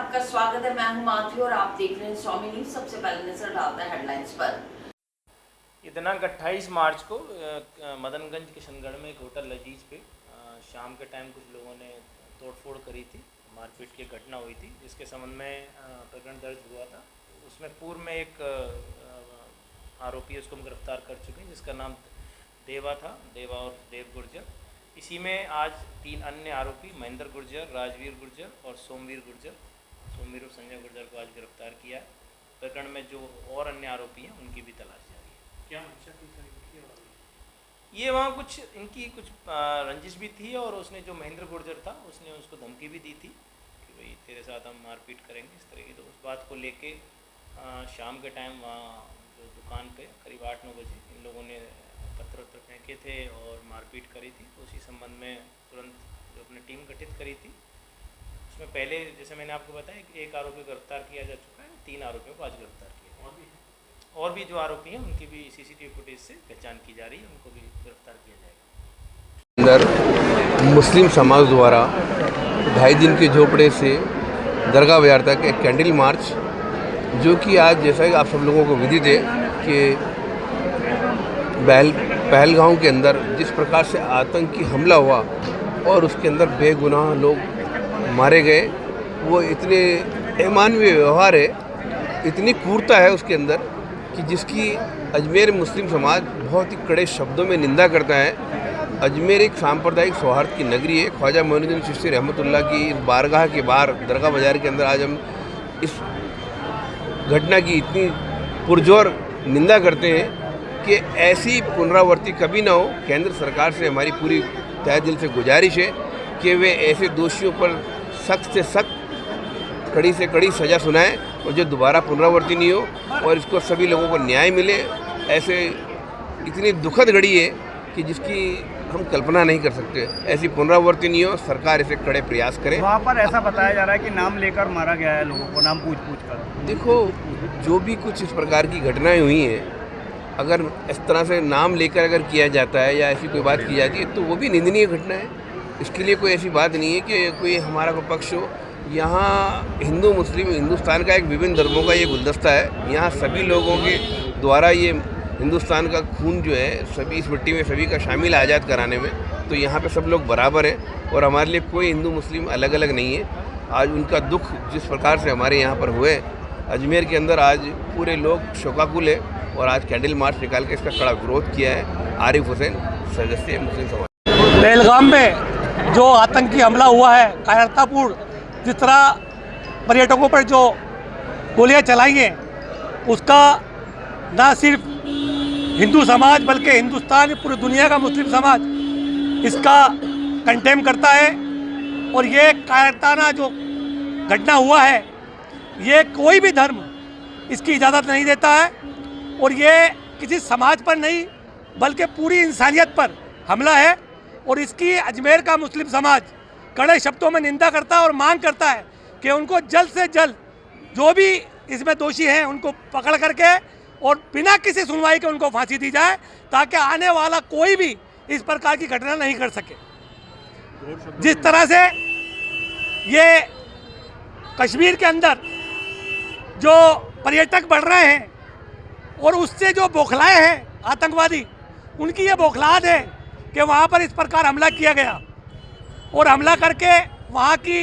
आपका स्वागत है। मैं हूं माथी और आप देख रहे हैं स्वामी न्यूज। सबसे पहले नजर डालते हैं हेडलाइंस पर। दिनांक 28 मार्च को मदनगंज किशनगढ़ में एक होटल लजीज पे शाम के टाइम कुछ लोगों ने तोड़फोड़ करी थी, मारपीट की घटना हुई थी, जिसके संबंध में प्रकरण दर्ज हुआ था। उसमें पूर्व में एक आरोपी उसको हम गिरफ्तार कर चुके हैं, जिसका नाम देवा था, देवा और देव गुर्जर। इसी में आज 3 अन्य आरोपी महेंद्र गुर्जर, राजवीर गुर्जर और सोमवीर और संजय गुर्जर को आज गिरफ्तार किया है। प्रकरण में जो और अन्य आरोपी हैं उनकी भी तलाश जारी है। क्या मंशा थी सर इनकी? ये वहाँ कुछ इनकी कुछ रंजिश भी थी और उसने जो महेंद्र गुर्जर था उसने उसको धमकी भी दी थी कि भाई तेरे साथ हम मारपीट करेंगे इस तरह की। तो उस बात को लेके शाम के टाइम वहाँ जो दुकान पे करीब 8-9 बजे इन लोगों ने पत्थर फेंके थे और मारपीट करी थी। तो उसी संबंध में तुरंत जो अपनी टीम गठित करी थी, उसमें पहले जैसे मैंने आपको बताया एक आरोपी गिरफ्तार किया जा चुका है, 3 आरोपियों को आज गिरफ्तार किया। और भी जो आरोपी हैं उनकी भी सीसीटीवी फुटेज से पहचान की जा रही है, उनको भी गिरफ्तार किया जाएगा। अंदर मुस्लिम समाज द्वारा 2.5 दिन के झोपड़े से दरगाह बाजार तक एक कैंडल मार्च, जो कि आज जैसा कि आप सब लोगों को विदित है कि पहलगांव के अंदर जिस प्रकार से आतंकी हमला हुआ और उसके अंदर बेगुनाह लोग मारे गए, वो इतने अमानवीय व्यवहार है, इतनी क्रूरता है उसके अंदर कि जिसकी अजमेर मुस्लिम समाज बहुत ही कड़े शब्दों में निंदा करता है। अजमेर एक सांप्रदायिक सौहार्द की नगरी है। ख्वाजा मोइनुद्दीन चिश्ती रहमतुल्लाह की बारगाह के बाहर दरगाह बाजार के अंदर आज हम इस घटना की इतनी पुरजोर निंदा करते हैं कि ऐसी पुनरावृत्ति कभी ना हो। केंद्र सरकार से हमारी पूरी तहे दिल से गुजारिश है कि वे ऐसे दोषियों पर सख्त से सख्त, कड़ी से कड़ी सज़ा सुनाएं और जो दोबारा पुनरावृत्ति नहीं हो और इसको सभी लोगों को न्याय मिले। ऐसे इतनी दुखद घड़ी है कि जिसकी हम कल्पना नहीं कर सकते। ऐसी पुनरावृत्ति नहीं हो, सरकार ऐसे कड़े प्रयास करे। वहाँ पर ऐसा बताया जा रहा है कि नाम लेकर मारा गया है लोगों को, नाम पूछ कर। देखो, जो भी कुछ इस प्रकार की घटनाएं हुई हैं, अगर इस तरह से नाम लेकर अगर किया जाता है या ऐसी कोई बात की जाती है तो वो भी निंदनीय घटना है। इसके लिए कोई ऐसी बात नहीं है कि कोई हमारा कोई पक्ष हो। यहाँ हिंदू मुस्लिम, हिंदुस्तान का एक विभिन्न धर्मों का ये गुलदस्ता है। यहाँ सभी लोगों के द्वारा ये हिंदुस्तान का खून जो है सभी इस मिट्टी में सभी का शामिल आज़ाद कराने में, तो यहाँ पे सब लोग बराबर हैं और हमारे लिए कोई हिंदू मुस्लिम अलग अलग नहीं है। आज उनका दुख जिस प्रकार से हमारे यहाँ पर हुए अजमेर के अंदर, आज पूरे लोग शोकाकुल है और आज कैंडल मार्च निकाल के इसका कड़ा विरोध किया है। आरिफ हुसैन, सदस्य मुस्लिम समाज। पहलगाम में जो आतंकी हमला हुआ है, कायरतापूर्ण, जिस तरह पर्यटकों पर जो गोलियां चलाई हैं, उसका न सिर्फ हिंदू समाज बल्कि हिंदुस्तान, पूरी दुनिया का मुस्लिम समाज इसका कंडेम करता है। और ये कायरताना जो घटना हुआ है, ये कोई भी धर्म इसकी इजाज़त नहीं देता है और ये किसी समाज पर नहीं बल्कि पूरी इंसानियत पर हमला है। और इसकी अजमेर का मुस्लिम समाज कड़े शब्दों में निंदा करता है और मांग करता है कि उनको जल्द से जल्द जो भी इसमें दोषी हैं उनको पकड़ करके और बिना किसी सुनवाई के उनको फांसी दी जाए, ताकि आने वाला कोई भी इस प्रकार की घटना नहीं कर सके। जिस तरह से ये कश्मीर के अंदर जो पर्यटक बढ़ रहे हैं और उससे जो बौखलाए हैं आतंकवादी, उनकी ये बौखलाहट है कि वहाँ पर इस प्रकार हमला किया गया और हमला करके वहाँ की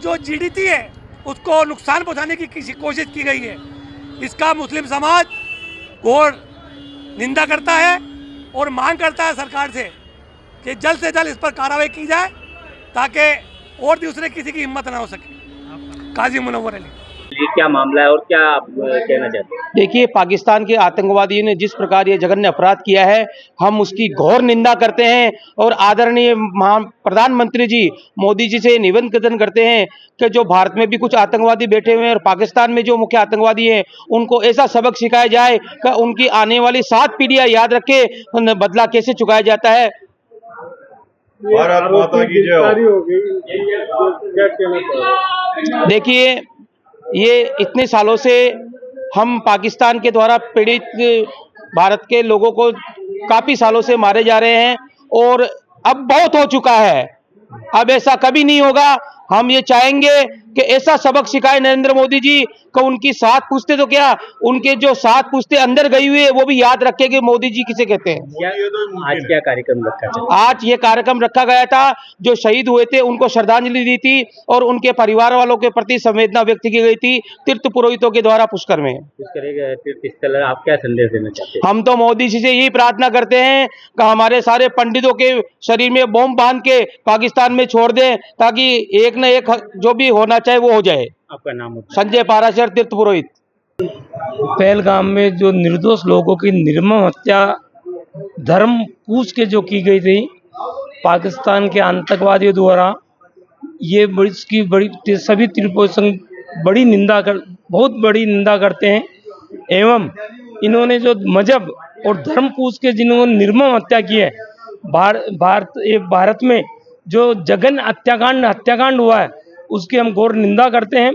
जो जीडीपी है उसको नुकसान पहुँचाने की कोशिश की गई है। इसका मुस्लिम समाज घोर निंदा करता है और मांग करता है सरकार से कि जल्द से जल्द इस पर कार्रवाई की जाए, ताकि और दूसरे किसी की हिम्मत ना हो सके। काजी मुनव्वर अली। ये क्या मामला है और क्या आप कहना चाहते हैं? देखिए, पाकिस्तान के आतंकवादियों ने जिस प्रकार ये जघन्य अपराध किया है, हम उसकी घोर निंदा करते हैं और आदरणीय प्रधानमंत्री जी मोदी जी से निवेदन करते हैं कि जो भारत में भी कुछ आतंकवादी बैठे हुए हैं और पाकिस्तान में जो मुख्य आतंकवादी हैं, उनको ऐसा सबक सिखाया जाए कि उनकी आने वाली 7 पीढ़ियां याद रखे बदला कैसे चुकाया जाता है। भारत माता की जय। देखिए, ये इतने सालों से हम पाकिस्तान के द्वारा पीड़ित भारत के लोगों को काफ़ी सालों से मारे जा रहे हैं और अब बहुत हो चुका है। अब ऐसा कभी नहीं होगा हम ये चाहेंगे कि ऐसा सबक सिखाए नरेंद्र मोदी जी को, उनकी 7 पुश्ते तो क्या, उनके जो 7 पुश्ते अंदर गई हुई है वो भी याद रखे कि मोदी जी किसे कहते हैं। आज क्या कार्यक्रम रखा था? आज ये कार्यक्रम रखा गया था, जो शहीद हुए थे उनको श्रद्धांजलि दी थी और उनके परिवार वालों के प्रति संवेदना व्यक्त की गई थी तीर्थ पुरोहितों के द्वारा पुष्कर में। पुष्कर तीर्थ स्थल है, आप क्या संदेश देना चाहते हैं? हम तो मोदी जी से यही प्रार्थना करते हैं कि हमारे सारे पंडितों के शरीर में बम बांध के पाकिस्तान में छोड़ दें, ताकि एक न एक जो भी होना चाहे वो हो जाए। आपका नाम होता संजय पाराशर, तीर्थ पुरोहित। पहलगाम में जो निर्दोष लोगों की निर्मम हत्या धर्म पूछ के जो की गई थी पाकिस्तान के आतंकवादियों द्वारा, ये इसकी बड़ी सभी त्रिपुरा संघ बहुत बड़ी निंदा करते हैं। एवं इन्होंने जो मजहब और धर्म पूछ के जिन्होंने निर्मम हत्या की है, भारत में जो जघन्य हत्याकांड हुआ है उसकी हम घोर निंदा करते हैं।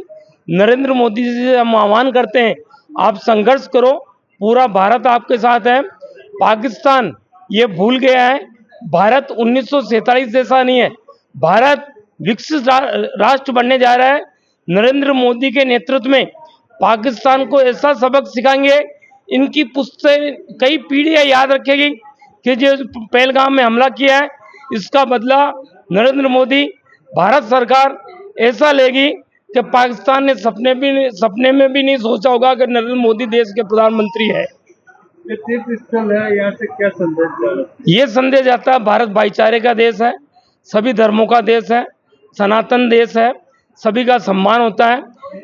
नरेंद्र मोदी जी से हम आह्वान करते हैं, आप संघर्ष करो, पूरा भारत आपके साथ है। पाकिस्तान ये भूल गया है, भारत 1947 जैसा नहीं है, भारत विकसित राष्ट्र बनने जा रहा है। नरेंद्र मोदी के नेतृत्व में पाकिस्तान को ऐसा सबक सिखाएंगे, इनकी पुश्तें कई पीढ़ियां याद रखेगी कि जो पहलगाम में हमला किया है इसका बदला नरेंद्र मोदी, भारत सरकार ऐसा लेगी कि पाकिस्तान ने सपने में भी नहीं सोचा होगा कि नरेंद्र मोदी देश के प्रधानमंत्री है। तीर्थ स्थल है, यहाँ से क्या संदेश जा रहा है? ये संदेश जाता है, भारत भाईचारे का देश है, सभी धर्मों का देश है, सनातन देश है, सभी का सम्मान होता है।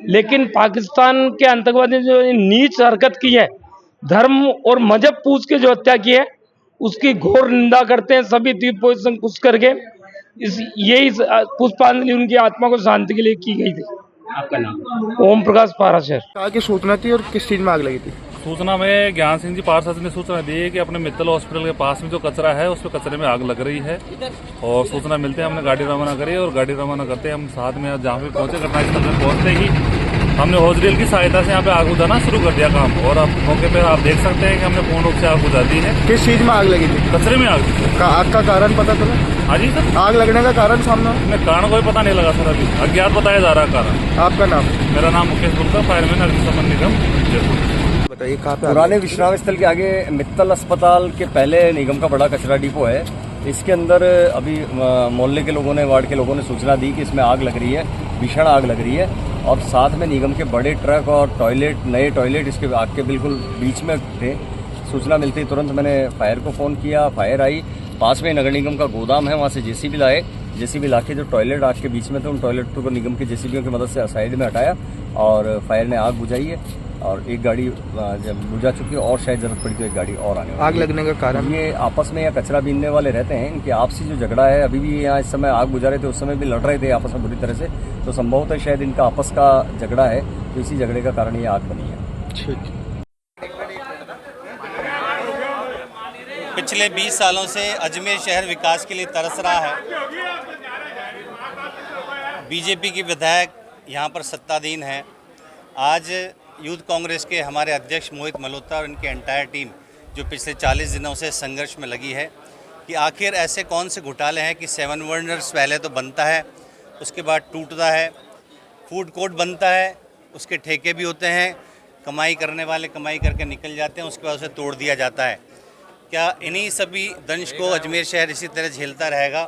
लेकिन पाकिस्तान के आतंकवादी ने जो नीच हरकत की है, धर्म और मजहब पूछ के जो हत्या की है, उसकी घोर निंदा करते हैं सभी तीर्थ संघ पुष्कर के। यही पुष्पांजलि उनकी आत्मा को शांति के लिए की गई थी। आपका नाम? ओम प्रकाश पाराशर। की सूचना थी और किस चीज में आग लगी थी? सूचना में ज्ञान सिंह जी पार्षद ने सूचना दी है कि अपने मित्तल हॉस्पिटल के पास में जो कचरा है उस पर कचरे में आग लग रही है, और सूचना मिलते हैं हमने गाड़ी रवाना करी और गाड़ी रवाना करते हम साथ में जहाँ पे पहुंचे, घटनास्थल पर पहुंचते ही हमने हॉस्पिटल की सहायता से यहाँ पे आग बुझाना शुरू कर दिया काम, और अब मौके पे आप देख सकते हैं कि हमने पूर्ण रूप से आग बुझा दी है। किस चीज में आग लगी थी? कचरे में आग थी। आग का कारण पता चला? हाँ जी सर, आग लगने का कारण सामने? हमें कारण कोई पता नहीं लगा सर, अभी अज्ञात बताया जा रहा है कारण। आपका नाम? मेरा नाम मुकेश गुप्ता, फायरमैन अग्निशमन निगम जयपुर। बताइए कहाँ पे? पुराने विश्राम स्थल के आगे मित्तल अस्पताल के पहले निगम का बड़ा कचरा डिपो है। इसके अंदर अभी मोहल्ले के लोगों ने, वार्ड के लोगों ने सूचना दी कि इसमें आग लग रही है, भीषण आग लग रही है, और साथ में निगम के बड़े ट्रक और टॉयलेट, नए टॉयलेट इसके आग के बिल्कुल बीच में थे। सूचना मिलती तुरंत मैंने फायर को फ़ोन किया, फायर आई, पास में नगर निगम का गोदाम है, वहाँ से जेसीबी लाए, जेसीबी लाके जो टॉयलेट आग के बीच में थे उन टॉयलेट को निगम के जेसीबीओं की मदद से साइड में हटाया और फायर ने आग बुझाई है, और एक गाड़ी जब बुझा चुकी है और शायद जरूरत पड़ी तो एक गाड़ी और आने वाली। आग लगने का कारण? ये आपस में या कचरा बीनने वाले रहते हैं, इनके आपसी जो झगड़ा है, अभी भी यहाँ इस समय आग बुझा रहे थे, उस समय भी लड़ रहे थे आपस में बुरी तरह से, तो संभवतः शायद इनका आपस का झगड़ा है, तो इसी झगड़े का कारण ये आग बनी है। ठीक। पिछले 20 सालों से अजमेर शहर विकास के लिए तरस रहा है। बीजेपी की विधायक यहाँ पर सत्ताधीन है। आज यूथ कांग्रेस के हमारे अध्यक्ष मोहित मल्होत्रा और इनकी एंटायर टीम जो पिछले 40 दिनों से संघर्ष में लगी है कि आखिर ऐसे कौन से घोटाले हैं कि 7 वंडर्स पहले तो बनता है, उसके बाद टूटता है, फूड कोर्ट बनता है, उसके ठेके भी होते हैं, कमाई करने वाले कमाई करके निकल जाते हैं, उसके बाद उसे तोड़ दिया जाता है। क्या इन्हीं सभी दंश को अजमेर शहर इसी तरह झेलता रहेगा?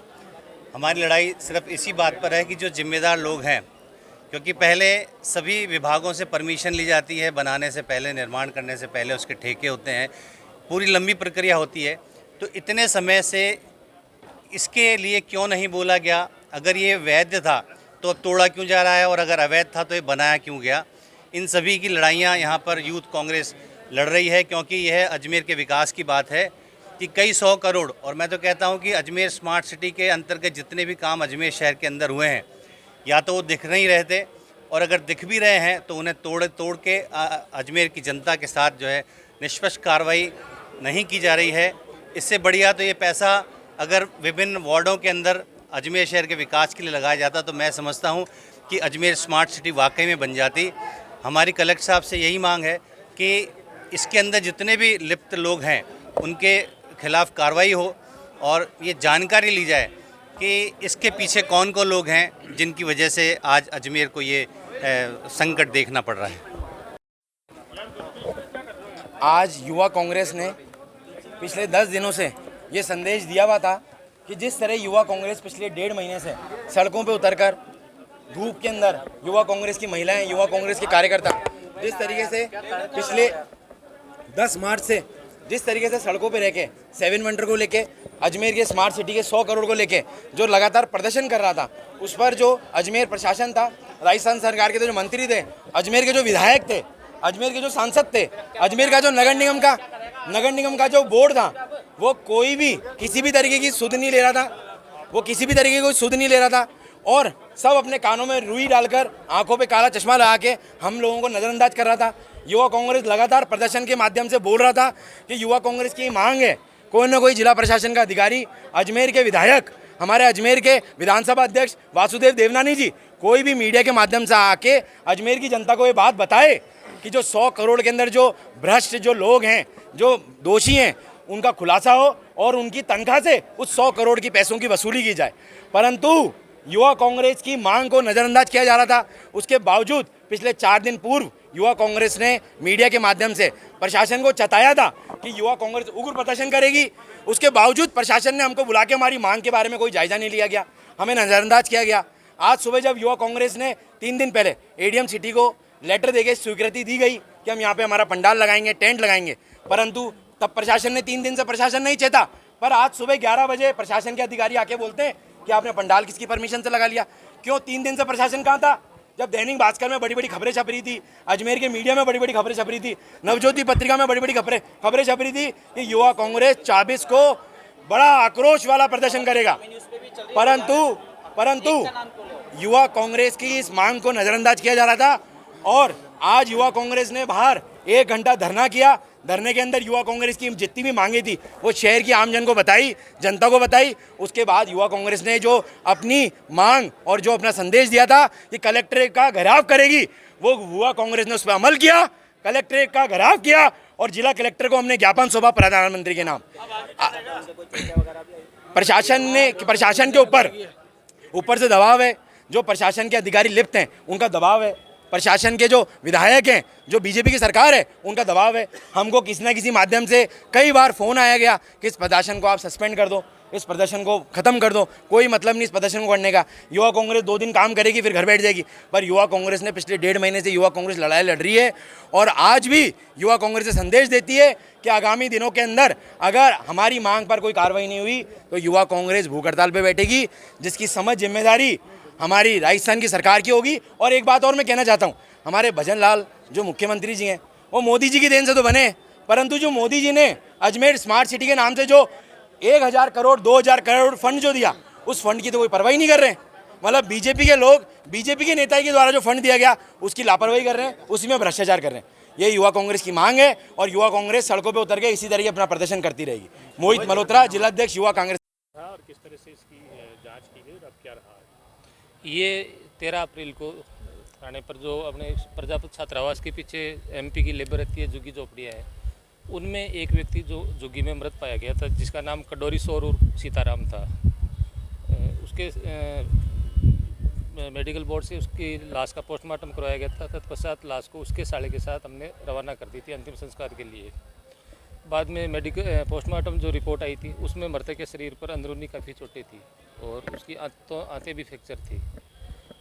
हमारी लड़ाई सिर्फ इसी बात पर है कि जो जिम्मेदार लोग हैं, क्योंकि पहले सभी विभागों से परमिशन ली जाती है, बनाने से पहले, निर्माण करने से पहले उसके ठेके होते हैं, पूरी लंबी प्रक्रिया होती है, तो इतने समय से इसके लिए क्यों नहीं बोला गया? अगर ये वैध था तो अब तोड़ा क्यों जा रहा है, और अगर अवैध था तो ये बनाया क्यों गया? इन सभी की लड़ाइयाँ यहाँ पर यूथ कांग्रेस लड़ रही है, क्योंकि यह अजमेर के विकास की बात है कि कई 100 करोड़, और मैं तो कहता हूँ कि अजमेर स्मार्ट सिटी के अंतर्गत जितने भी काम अजमेर शहर के अंदर हुए हैं, या तो वो दिख नहीं रहे थे, और अगर दिख भी रहे हैं तो उन्हें तोड़ के अजमेर की जनता के साथ जो है निष्पक्ष कार्रवाई नहीं की जा रही है। इससे बढ़िया तो ये पैसा अगर विभिन्न वार्डों के अंदर अजमेर शहर के विकास के लिए लगाया जाता तो मैं समझता हूँ कि अजमेर स्मार्ट सिटी वाकई में बन जाती। हमारी कलेक्टर साहब से यही मांग है कि इसके अंदर जितने भी लिप्त लोग हैं उनके खिलाफ़ कार्रवाई हो, और ये जानकारी ली जाए कि इसके पीछे कौन कौन लोग हैं जिनकी वजह से आज अजमेर को ये संकट देखना पड़ रहा है। आज युवा कांग्रेस ने पिछले 10 दिनों से ये संदेश दिया हुआ था कि जिस तरह युवा कांग्रेस पिछले 1.5 महीने से सड़कों पे उतरकर धूप के अंदर युवा कांग्रेस की महिलाएं, युवा कांग्रेस के कार्यकर्ता जिस तरीके से पिछले 10 मार्च से जिस तरीके से सड़कों पे रह के 7 वंडर को लेके अजमेर के स्मार्ट सिटी के 100 करोड़ को लेके जो लगातार प्रदर्शन कर रहा था, उस पर जो अजमेर प्रशासन था, राजस्थान सरकार के जो मंत्री थे, अजमेर के जो विधायक थे, अजमेर के जो सांसद थे, अजमेर का जो नगर निगम का जो बोर्ड था, वो कोई भी किसी भी तरीके की सुध नहीं ले रहा था, और सब अपने कानों में रुई डालकर आंखों पे काला चश्मा लगा के हम लोगों को नज़रअंदाज कर रहा था। युवा कांग्रेस लगातार प्रदर्शन के माध्यम से बोल रहा था कि युवा कांग्रेस की मांग है कोई ना कोई जिला प्रशासन का अधिकारी, अजमेर के विधायक, हमारे अजमेर के विधानसभा अध्यक्ष वासुदेव देवनानी जी कोई भी मीडिया के माध्यम से आके अजमेर की जनता को ये बात बताए कि जो 100 करोड़ के अंदर जो भ्रष्ट जो लोग हैं, जो दोषी हैं, उनका खुलासा हो और उनकी तनख्वाह से उस 100 करोड़ की पैसों की वसूली की जाए। परंतु युवा कांग्रेस की मांग को नज़रअंदाज किया जा रहा था। उसके बावजूद पिछले 4 दिन पूर्व युवा कांग्रेस ने मीडिया के माध्यम से प्रशासन को चताया था कि युवा कांग्रेस उग्र प्रदर्शन करेगी। उसके बावजूद प्रशासन ने हमको बुला के हमारी मांग के बारे में कोई जायजा नहीं लिया गया, हमें नज़रअंदाज किया गया। आज सुबह जब युवा कांग्रेस ने 3 दिन पहले एडीएम सिटी को लेटर देके स्वीकृति दी गई कि हम यहाँ पे हमारा पंडाल लगाएंगे, टेंट लगाएंगे, परंतु तब प्रशासन ने 3 दिन से प्रशासन नहीं चेता। पर आज सुबह 11 बजे प्रशासन के अधिकारी आके बोलते हैं कि आपने पंडाल किसकी परमिशन से लगा लिया। क्यों 3 दिन से प्रशासन कहाँ था? जब दैनिक भास्कर में बड़ी बड़ी खबरें छप रही थी, अजमेर के मीडिया में बड़ी बड़ी खबरें छप रही थी, नवज्योति पत्रिका में बड़ी बड़ी खबरें छप रही थी कि युवा कांग्रेस 24 को बड़ा आक्रोश वाला प्रदर्शन करेगा। परंतु युवा कांग्रेस की इस मांग को नज़रअंदाज किया जा रहा था और आज युवा कांग्रेस ने बाहर 1 घंटा धरना किया। धरने के अंदर युवा कांग्रेस की जितनी भी मांगे थी वो शहर की आम जन को बताई, जनता को बताई। उसके बाद युवा कांग्रेस ने जो अपनी मांग और जो अपना संदेश दिया था कि कलेक्ट्रेट का घेराव करेगी, वो युवा कांग्रेस ने उस पर अमल किया, कलेक्ट्रेट का घेराव किया और जिला कलेक्टर को हमने ज्ञापन सौंपा प्रधानमंत्री के नाम। प्रशासन के ऊपर से दबाव है, जो प्रशासन के अधिकारी लिप्त हैं उनका दबाव है, प्रशासन के जो विधायक हैं, जो बीजेपी की सरकार है, उनका दबाव है। हमको किसी न किसी माध्यम से कई बार फ़ोन आया गया कि इस प्रदर्शन को आप सस्पेंड कर दो, इस प्रदर्शन को ख़त्म कर दो, कोई मतलब नहीं इस प्रदर्शन को करने का। युवा कांग्रेस 2 दिन काम करेगी फिर घर बैठ जाएगी। पर युवा कांग्रेस ने पिछले 1.5 महीने से युवा कांग्रेस लड़ाई लड़ रही है और आज भी युवा कांग्रेस से संदेश देती है कि आगामी दिनों के अंदर अगर हमारी मांग पर कोई कार्रवाई नहीं हुई तो युवा कांग्रेस भूख हड़ताल पर बैठेगी, जिसकी समझ जिम्मेदारी हमारी राजस्थान की सरकार की होगी। और एक बात और मैं कहना चाहता हूँ, हमारे भजन लाल जो मुख्यमंत्री जी हैं वो मोदी जी की देन से तो बने, परंतु जो मोदी जी ने अजमेर स्मार्ट सिटी के नाम से जो 1000 करोड़ 2000 करोड़ फंड जो दिया, उस फंड की तो कोई परवाही नहीं कर रहे हैं। मतलब बीजेपी के लोग, बीजेपी के नेता के द्वारा जो फंड दिया गया उसकी लापरवाही कर रहे हैं, उसी में भ्रष्टाचार कर रहे हैं। ये युवा कांग्रेस की मांग है और युवा कांग्रेस सड़कों पर उतर के इसी तरह अपना प्रदर्शन करती रहेगी। मोहित मल्होत्रा, जिलाध्यक्ष युवा कांग्रेस। और किस तरह से इसकी जांच की गई और अब क्या रहा है? ये 13 अप्रैल को थाने पर जो अपने प्रजापति छात्रावास के पीछे एमपी की लेबर रहती है, झुग्गी झोपड़ियाँ है, उनमें एक व्यक्ति जो झुग्गी में मृत पाया गया था, जिसका नाम कटोरी सौर उर्फ सीताराम था। उसके मेडिकल बोर्ड से उसकी लाश का पोस्टमार्टम करवाया गया था। तत्पश्चात लाश को उसके साले के साथ हमने रवाना कर दी थी अंतिम संस्कार के लिए। बाद में मेडिकल पोस्टमार्टम जो रिपोर्ट आई थी उसमें मृतक के शरीर पर अंदरूनी काफ़ी चोटें थी और उसकी आंतें भी फ्रैक्चर थी।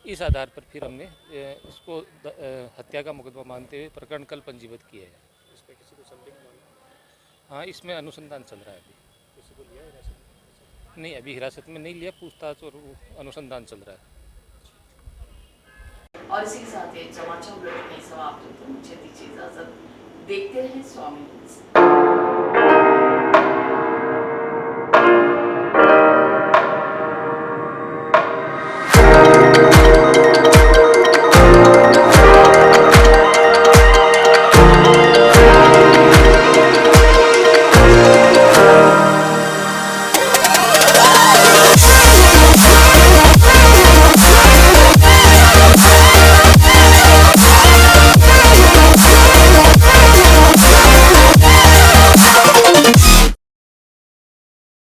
इस आधार पर फिर हमने इसको हत्या का मुकदमा मानते हुए प्रकरण कल पंजीबद्ध किया है। इस पर किसी को संदिग्ध माना? हाँ, इसमें अनुसंधान चल रहा है अभी। किसी को लिया हिरासत में? नहीं, अभी हिरासत में नहीं लिया, पूछताछ और अनुसंधान चल रहा है। और इसी के साथ ये समाचार बुलेटिन समाप्त होते हैं। मुझे दीजिए इजाजत। देखते रहें स्वामी न्यूज़।